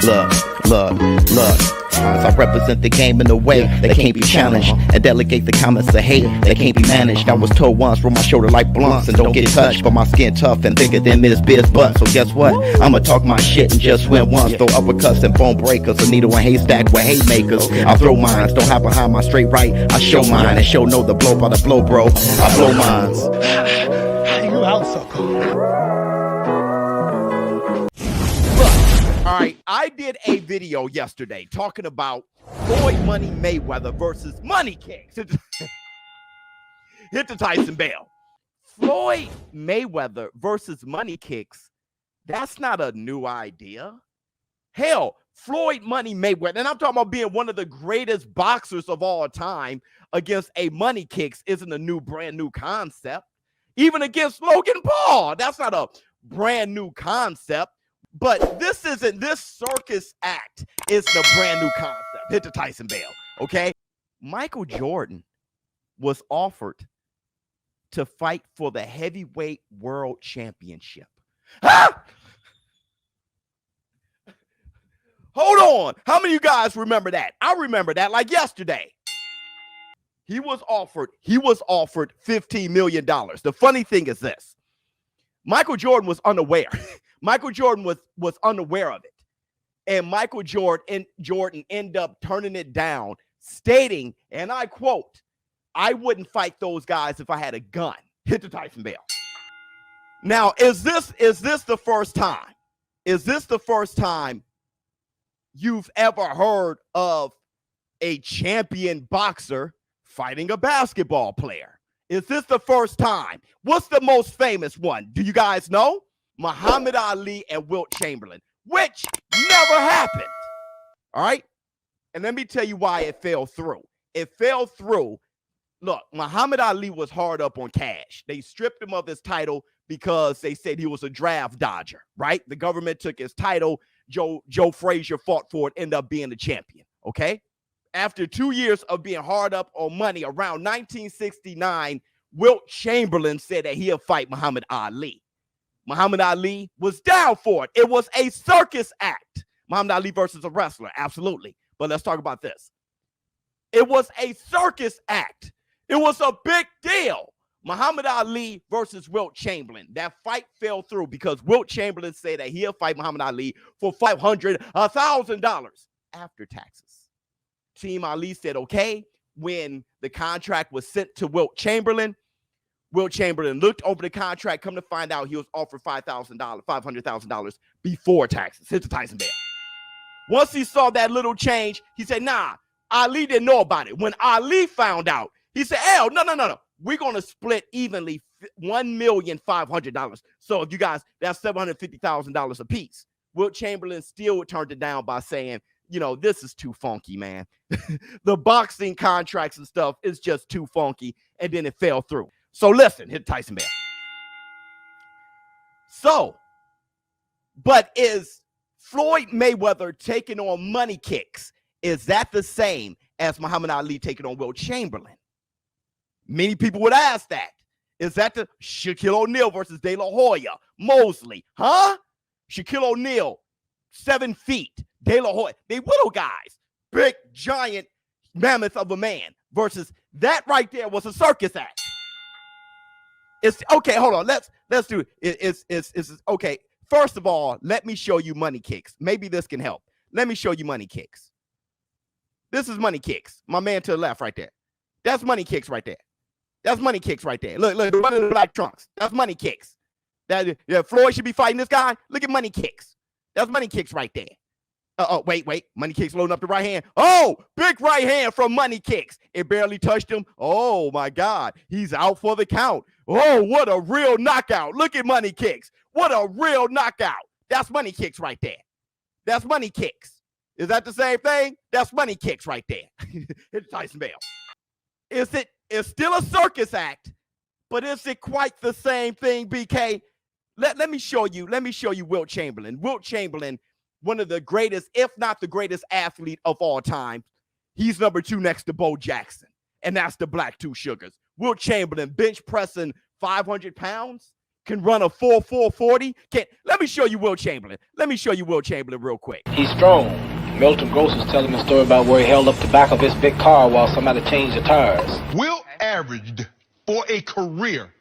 Look. As I represent the game in a way that can't be challenged, and delegate the comments of hate that can't be managed. I was told once, roll my shoulder like blunts and don't get touched, but my skin tough and thicker than Miss Biz butt. So guess what? I'ma talk my shit and just win once. Throw uppercuts and bone breakers, a needle and haystack with haymakers. I throw mines, don't hide behind my straight right. I show mine and show no the blow by the blow, bro. I blow mines. You out so cool. All right, I did a video yesterday talking about Floyd Money Mayweather versus Money Kicks. Hit the Tyson bell. Floyd Mayweather versus Money Kicks, that's not a new idea. Hell, Floyd Money Mayweather, and I'm talking about being one of the greatest boxers of all time, against a Money Kicks isn't a brand new concept. Even against Logan Paul, that's not a brand new concept. But this circus act is the brand new concept. Hit the Tyson bell, okay? Michael Jordan was offered to fight for the heavyweight world championship. Ah! Hold on. How many of you guys remember that? I remember that like yesterday. He was offered $15 million. The funny thing is this. Michael Jordan was unaware. Michael Jordan was unaware of it. And Michael Jordan ended up turning it down, stating, and I quote, "I wouldn't fight those guys if I had a gun." Hit the Tyson bell. Now, is this the first time? Is this the first time you've ever heard of a champion boxer fighting a basketball player? Is this the first time? What's the most famous one? Do you guys know? Muhammad Ali and Wilt Chamberlain, which never happened. All right? And let me tell you why it fell through. It fell through. Look, Muhammad Ali was hard up on cash. They stripped him of his title because they said he was a draft dodger, right? The government took his title. Joe Frazier fought for it, ended up being the champion, okay? After 2 years of being hard up on money, around 1969, Wilt Chamberlain said that he'll fight Muhammad Ali. Muhammad Ali was down for it. It was a circus act. Muhammad Ali versus a wrestler, absolutely. But let's talk about this. It was a circus act. It was a big deal. Muhammad Ali versus Wilt Chamberlain. That fight fell through because Wilt Chamberlain said that he'll fight Muhammad Ali for $1,000 after taxes. Team Ali said, okay. When the contract was sent to Wilt Chamberlain looked over the contract. Come to find out, he was offered $500,000 before taxes. Hit the Tyson bell. Once he saw that little change, he said, nah, Ali didn't know about it. When Ali found out, he said, hell, no. We're going to split evenly $1,500,000. So if you guys, that's $750,000 a piece. Wilt Chamberlain still turned it down by saying, this is too funky, man. The boxing contracts and stuff is just too funky. And then it fell through. So listen, hit Tyson bell. So, but is Floyd Mayweather taking on Money Kicks? Is that the same as Muhammad Ali taking on Wilt Chamberlain? Many people would ask that. Is that the Shaquille O'Neal versus De La Hoya? Mosley, huh? Shaquille O'Neal, 7 feet. De La Hoya, they little guys, big, giant mammoth of a man versus that right there was a circus act. It's okay. Hold on. Let's do it. It's okay. First of all, let me show you Money Kicks. Maybe this can help. Let me show you Money Kicks. This is Money Kicks. My man to the left right there. That's Money Kicks right there. That's Money Kicks right there. Look, the one in the black trunks. That's Money Kicks. Floyd should be fighting this guy. Look at Money Kicks. That's Money Kicks right there. Wait. Money Kicks loading up the right hand. Oh, big right hand from Money Kicks. It barely touched him. Oh, my God. He's out for the count. Oh, what a real knockout. Look at Money Kicks. What a real knockout. That's Money Kicks right there. That's Money Kicks. Is that the same thing? That's Money Kicks right there. Hit Tyson bell. It's still a circus act, but is it quite the same thing, BK? Let me show you Wilt Chamberlain. Wilt Chamberlain, one of the greatest, if not the greatest athlete of all time. He's number 2 next to Bo Jackson, and that's the Black Two Sugars. Wilt Chamberlain bench pressing 500 pounds, can run a 4.40. Let me show you Wilt Chamberlain. Let me show you Wilt Chamberlain real quick. He's strong. Milton Gross was telling me a story about where he held up the back of his big car while somebody changed the tires. Wilt averaged for a career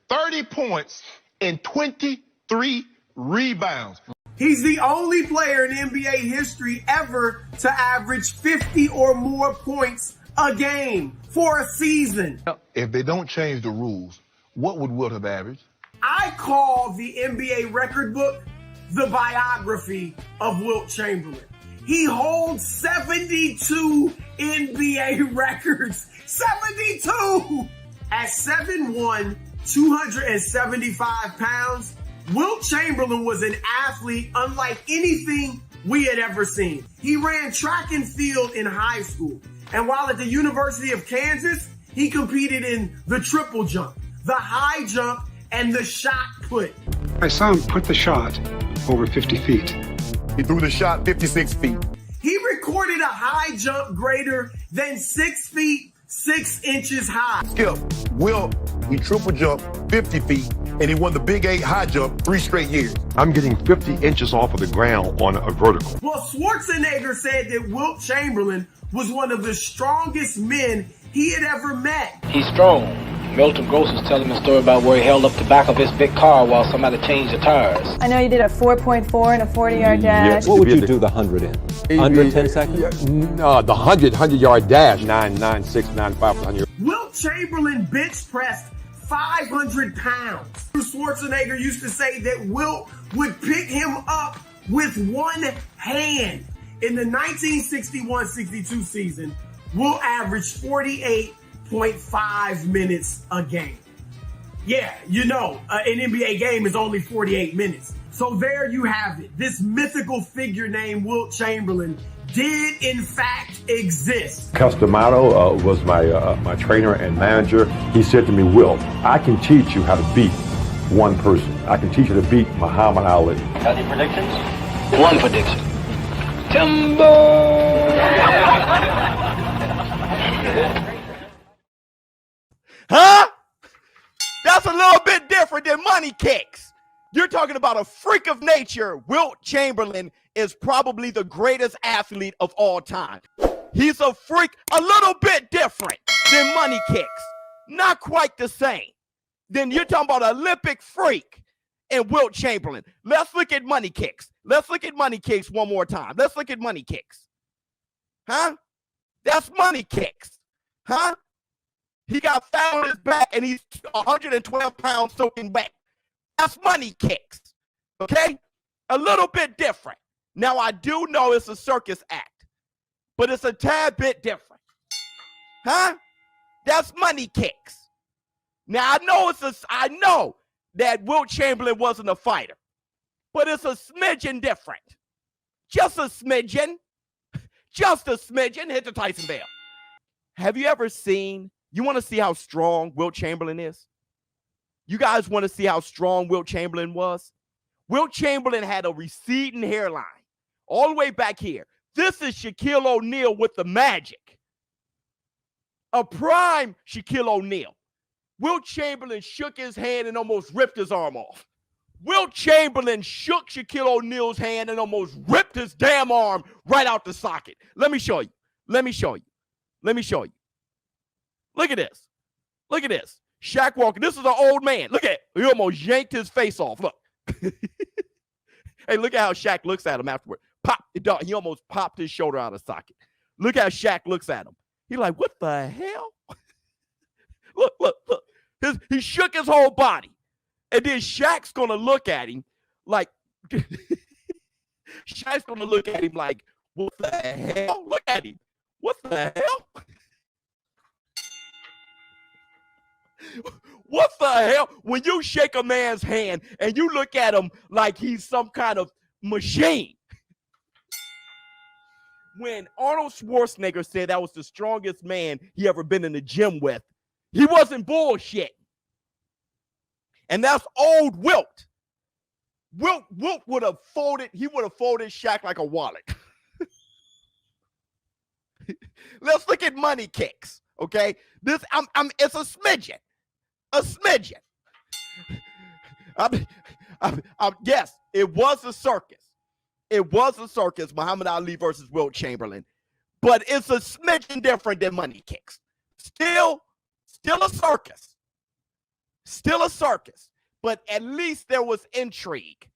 30 points and 23 rebounds. He's the only player in NBA history ever to average 50 or more points a game for a season. If they don't change the rules, what would Wilt have averaged? I call the NBA record book the biography of Wilt Chamberlain. He holds 72 NBA records. 72! At 7'1", 275 pounds, Wilt Chamberlain was an athlete unlike anything we had ever seen. He ran track and field in high school. And while at the University of Kansas, he competed in the triple jump, the high jump, and the shot put. I saw him put the shot over 50 feet. He threw the shot 56 feet. He recorded a high jump greater than 6 feet, 6 inches high. Skip, Wilt, he triple jumped 50 feet, and he won the Big 8 high jump 3 straight years. I'm getting 50 inches off of the ground on a vertical. Well, Schwarzenegger said that Wilt Chamberlain was one of the strongest men he had ever met. He's strong. Milton Gross was telling me a story about where he held up the back of his big car while somebody changed the tires. I know you did a 4.4 and a 40-yard dash. What would you do the 100 in? Under 10 seconds? No, the 100-yard dash, 9.96, 9.5 for 100. Wilt Chamberlain bench pressed 500 pounds. Schwarzenegger used to say that Wilt would pick him up with one hand. In the 1961-62 season, Wilt averaged 48.5 minutes a game. Yeah, you know, an NBA game is only 48 minutes. So there you have it. This mythical figure named Wilt Chamberlain did in fact exist. Customato was my trainer and manager. He said to me, Wilt, I can teach you how to beat one person. I can teach you to beat Muhammad Ali. Got any predictions? One prediction. Timber! Huh? That's a little bit different than money kicks. You're talking about a freak of nature. Wilt Chamberlain is probably the greatest athlete of all time. He's a freak, a little bit different than money kicks. Not quite the same. Then you're talking about Olympic freak and Wilt Chamberlain. Let's look at money kicks. Let's look at money kicks one more time. Let's look at money kicks. Huh? That's money kicks. Huh? He got fat on his back and he's 112 pounds soaking wet. That's money kicks. Okay? A little bit different. Now, I do know it's a circus act, but it's a tad bit different. Huh? That's money kicks. Now, I know that Wilt Chamberlain wasn't a fighter, but it's a smidgen different. Just a smidgen. Just a smidgen. Hit the Tyson bell. Have you ever seen, you want to see how strong Wilt Chamberlain is? You guys want to see how strong Wilt Chamberlain was? Wilt Chamberlain had a receding hairline all the way back here. This is Shaquille O'Neal with the magic. A prime Shaquille O'Neal. Wilt Chamberlain shook his hand and almost ripped his arm off. Wilt Chamberlain shook Shaquille O'Neal's hand and almost ripped his damn arm right out the socket. Let me show you. Let me show you. Let me show you. Look at this. Look at this. Shaq walking. This is an old man. Look at it. He almost yanked his face off. Look. Hey, look at how Shaq looks at him afterward. Pop. He almost popped his shoulder out of socket. Look how Shaq looks at him. He's like, what the hell? Look, look, look. He shook his whole body. And then Shaq's going to look at him like, Shaq's going to look at him like, what the hell? Look at him. What the hell? What the hell? When you shake a man's hand and you look at him like he's some kind of machine. When Arnold Schwarzenegger said that was the strongest man he ever been in the gym with, he wasn't bullshit. And that's old Wilt. Wilt would have folded, he would have folded Shaq like a wallet. Let's look at money kicks, okay? It's a smidgen. A smidgen. Yes, it was a circus. It was a circus, Muhammad Ali versus Wilt Chamberlain, but it's a smidgen different than money kicks. Still a circus. Still a circus, but at least there was intrigue.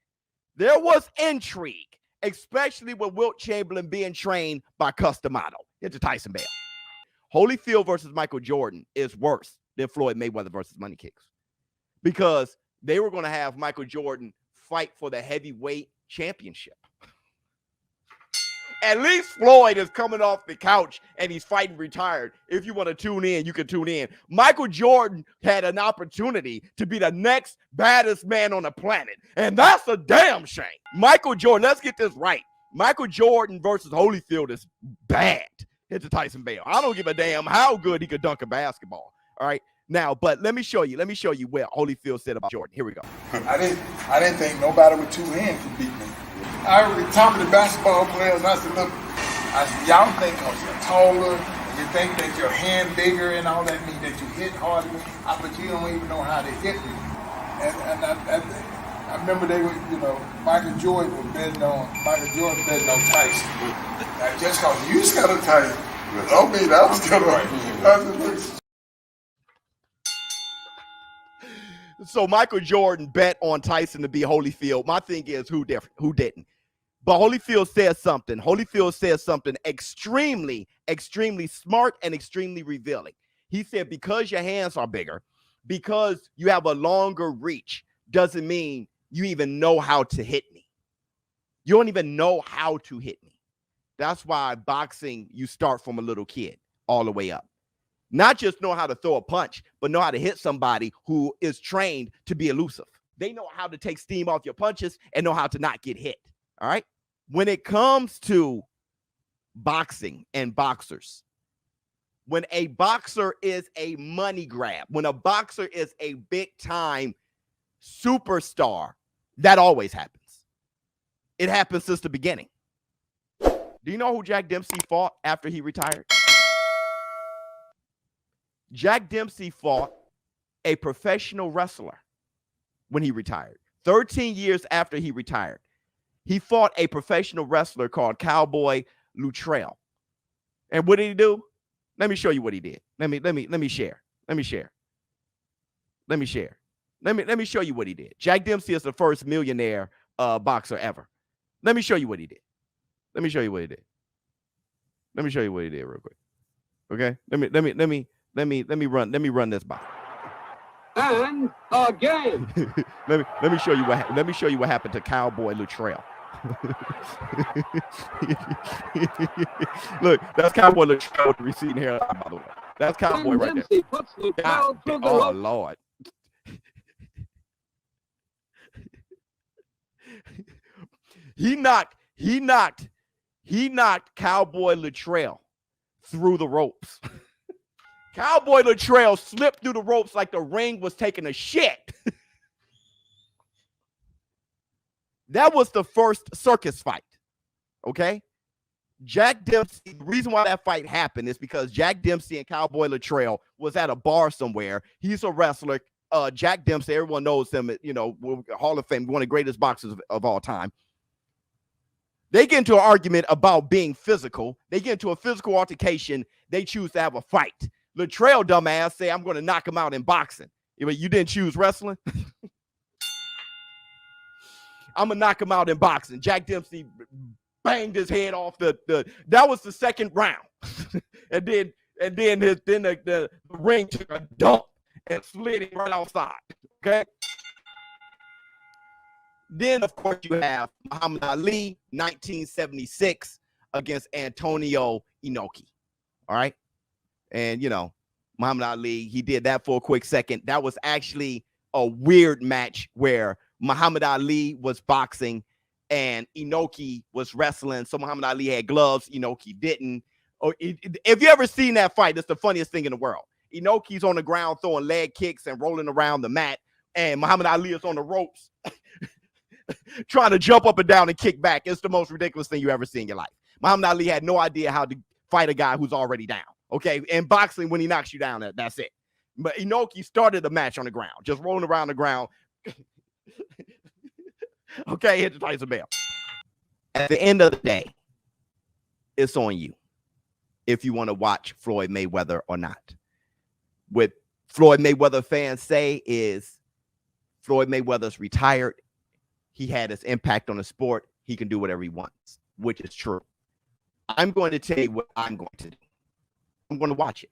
There was intrigue, especially with Wilt Chamberlain being trained by Customado into Tyson Bale. Holyfield versus Michael Jordan is worse than Floyd Mayweather versus money kicks because they were going to have Michael Jordan fight for the heavyweight championship. At least Floyd is coming off the couch and he's fighting retired. If you want to tune in, you can tune in. Michael Jordan had an opportunity to be the next baddest man on the planet, and that's a damn shame. Michael Jordan, let's get this right. Michael Jordan versus Holyfield is bad. It's Tyson Bale. I don't give a damn how good he could dunk a basketball. All right. Now, but let me show you what Holyfield said about Jordan. Here we go. I didn't think nobody with two hands could beat me. I was talking to basketball players, and I said, look, y'all think because you're taller, you think that your hand bigger and all that means that you hit harder, but you don't even know how to hit me. And I remember they were, Michael Jordan betting on Tyson. Now, just because you got a Tyson, don't mean I was still right. So Michael Jordan bet on Tyson to be Holyfield. My thing is who didn't. But Holyfield says something. Holyfield says something extremely, extremely smart and extremely revealing. He said, because your hands are bigger, because you have a longer reach, doesn't mean you even know how to hit me. You don't even know how to hit me. That's why boxing, you start from a little kid all the way up. Not just know how to throw a punch, but know how to hit somebody who is trained to be elusive. They know how to take steam off your punches and know how to not get hit. All right. When it comes to boxing and boxers, when a boxer is a money grab, when a boxer is a big time superstar, that always happens. It happens since the beginning. Do you know who Jack Dempsey fought after he retired? Jack Dempsey fought a professional wrestler when he retired. 13 years after he retired, he fought a professional wrestler called Cowboy Luttrell. And what did he do? Let me show you what he did. Let me share. Let me show you what he did. Jack Dempsey is the first millionaire boxer ever. Let me show you what he did. Let me show you what he did real quick. Okay? Let me run this by. And again. let me show you what happened to Cowboy Luttrell. Look, that's Cowboy Luttrell with the receding hairline, by the way. That's Cowboy right there. Oh Lord. He knocked Cowboy Luttrell through the ropes. Cowboy Luttrell slipped through the ropes like the ring was taking a shit. That was the first circus fight. Okay? Jack Dempsey, the reason why that fight happened is because Jack Dempsey and Cowboy Luttrell was at a bar somewhere. He's a wrestler. Jack Dempsey, everyone knows him, Hall of Fame, one of the greatest boxers of all time. They get into an argument about being physical. They get into a physical altercation. They choose to have a fight. Luttrell, dumbass, say, I'm going to knock him out in boxing. You didn't choose wrestling? I'm going to knock him out in boxing. Jack Dempsey banged his head off that was the second round. and then the ring took a dump and slid him right outside. Okay? Then, of course, you have Muhammad Ali, 1976, against Antonio Inoki. All right? And, Muhammad Ali, he did that for a quick second. That was actually a weird match where Muhammad Ali was boxing and Inoki was wrestling. So Muhammad Ali had gloves. Inoki didn't. If you ever seen that fight, it's the funniest thing in the world. Inoki's on the ground throwing leg kicks and rolling around the mat. And Muhammad Ali is on the ropes trying to jump up and down and kick back. It's the most ridiculous thing you ever see in your life. Muhammad Ali had no idea how to fight a guy who's already down. Okay, in boxing, when he knocks you down, that's it. But Inoki started the match on the ground, just rolling around the ground, Okay, hit the Tyson bell. At the end of the day, it's on you if you want to watch Floyd Mayweather or not. What Floyd Mayweather fans say is Floyd Mayweather's retired. He had his impact on the sport. He can do whatever he wants, which is true. I'm going to tell you what I'm going to do. I'm going to watch it.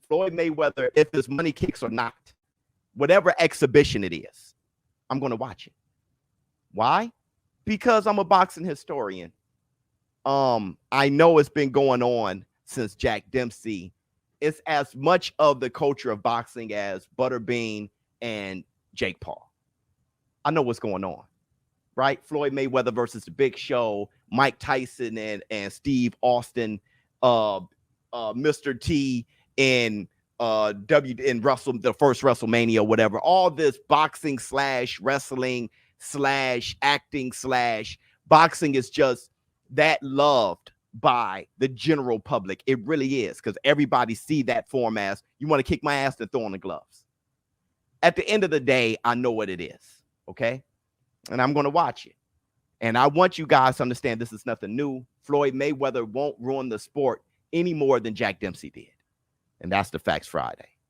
Floyd Mayweather, if his money kicks or not, whatever exhibition it is, I'm going to watch it. Why? Because I'm a boxing historian. I know it's been going on since Jack Dempsey. It's as much of the culture of boxing as Butterbean and Jake Paul. I know what's going on, right? Floyd Mayweather versus The Big Show, Mike Tyson and Steve Austin, Mr. T in Russell, the first WrestleMania, whatever. All this boxing / wrestling / acting / boxing is just that loved by the general public. It really is, because everybody see that form as you want to kick my ass and throw on the gloves. At the end of the day, I know what it is, okay? And I'm going to watch it. And I want you guys to understand this is nothing new. Floyd Mayweather won't ruin the sport any more than Jack Dempsey did. And that's the Facts Friday.